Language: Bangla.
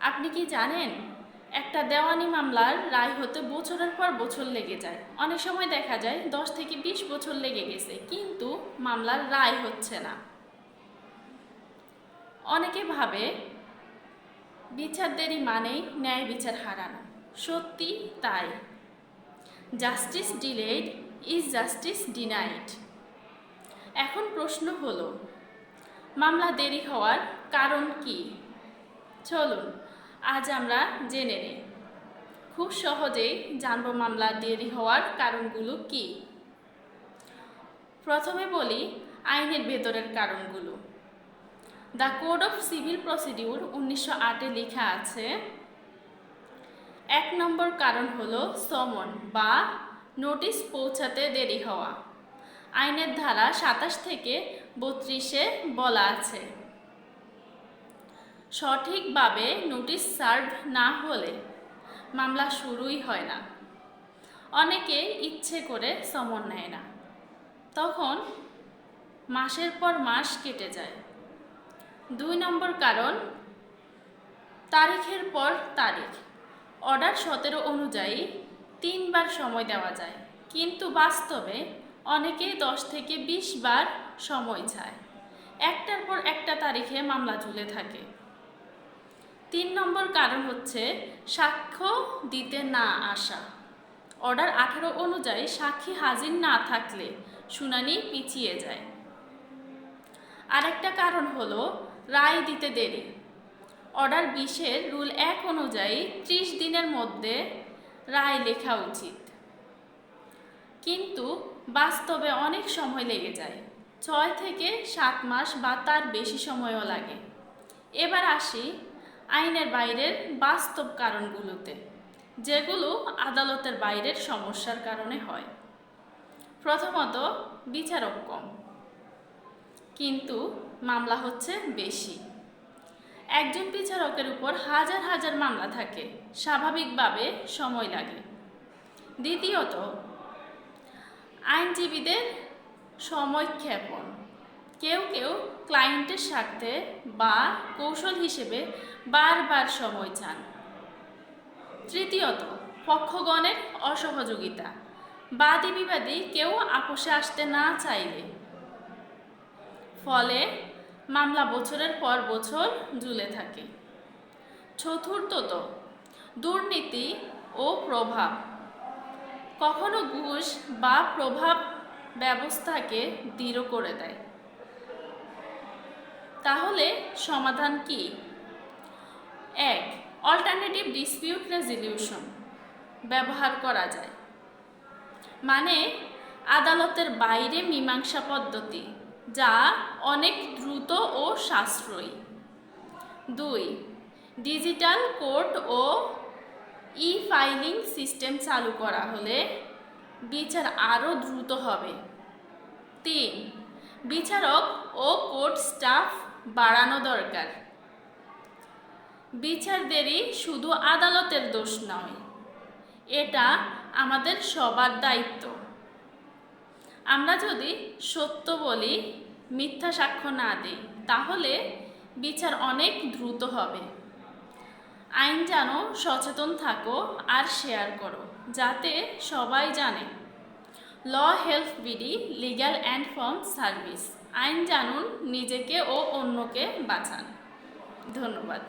আপনি কি জানেন একটা দেওয়ানি মামলার রায় হতে বছরের পর বছর লেগে যায়। অনেক সময় দেখা যায় 10 থেকে 20 বছর লেগে গেছে, কিন্তু মামলার রায় হচ্ছে না। অনেকে ভাবে বিচার দেরি মানেই ন্যায় বিচার হারানো। সত্যি তাই। Justice delayed is justice denied. এখন প্রশ্ন হলো, মামলা দেরি হওয়ার কারণ কি? চলুন আজ আমরা জেনে নিই। খুব সহজেই জানব মামলা দেরি হওয়ার কারণগুলো কি। প্রথমে বলি আইনের ভেতরের কারণগুলো। The code of civil procedure 1908-এ লেখা আছে, 1 নম্বর কারণ হলো সমন বা নোটিশ পৌঁছাতে দেরি হওয়া। আইনের ধারা 27 থেকে 32-এ বলা আছে, সঠিকভাবে নোটিশ সার্ভ না হলে মামলা শুরুই হয় না। অনেকে ইচ্ছে করে সমন নেয় না, তখন মাসের পর মাস কেটে যায়। 2 নম্বর কারণ তারিখের পর তারিখ। অর্ডার 17 অনুযায়ী 3 বার সময় দেওয়া যায়, কিন্তু বাস্তবে অনেকে 10 থেকে 20 বার সময় চায়। একটার পর একটা তারিখে মামলা ঝুলে থাকে। 3 নম্বর কারণ হচ্ছে সাক্ষ্য দিতে না আসা। অর্ডার 18 অনুযায়ী সাক্ষী হাজির না থাকলে শুনানি পিছিয়ে যায়। আরেকটা কারণ হলো রায় দিতে দেরি। অর্ডার 20-এর রুল 1 অনুযায়ী 30 দিনের মধ্যে রায় লেখা উচিত, কিন্তু বাস্তবে অনেক সময় লেগে যায়। 6 থেকে 7 মাস বা তার বেশি সময়ও লাগে। এবার আসি আইনের বাইরের বাস্তব কারণগুলোতে, যেগুলো আদালতের বাইরের সমস্যার কারণে হয়। প্রথমত, বিচারক কম, কিন্তু মামলা হচ্ছে বেশি। একজন বিচারকের উপর হাজার হাজার মামলা থাকে, স্বাভাবিকভাবে সময় লাগে। দ্বিতীয়ত, আইনজীবীদের সময়ক্ষেপণ। কেউ কেউ ক্লায়েন্টের স্বার্থে বা কৌশল হিসেবে বারবার সময় চান। তৃতীয়ত, পক্ষগণের অসহযোগিতা। বাদী বিবাদী কেউ আপোষে আসতে না চাইলে ফলে মামলা বছরের পর বছর ঝুলে থাকে। চতুর্থত, দুর্নীতি ও প্রভাব। কখনো ঘুষ বা প্রভাব ব্যবস্থাকে দৃঢ় করে দেয়। তাহলে সমাধান কি? 1. অল্টারনেটিভ ডিসপিউট রেজলিউশন ব্যবহার করা যায়, মানে আদালতের বাইরে মীমাংসা পদ্ধতি, যা অনেক দ্রুত ও সাশ্রয়ী। 2. ডিজিটাল কোর্ট ও ই-ফাইলিং সিস্টেম চালু করা হলে বিচার আরও দ্রুত হবে। 3. বিচারক ও কোর্ট স্টাফ বাড়ানো দরকার। বিচার দেরি শুধু আদালতের দোষ নয়, এটা আমাদের সবার দায়িত্ব। আমরা যদি সত্য বলি, মিথ্যা সাক্ষ্য না দিই, তাহলে বিচার অনেক দ্রুত হবে। আইন জানো, সচেতন থাকো আর শেয়ার করো, যাতে সবাই জানে। Law help BD, legal and firm service. আইন জানুন, নিজেকে ও অন্যকে বাঁচান। ধন্যবাদ।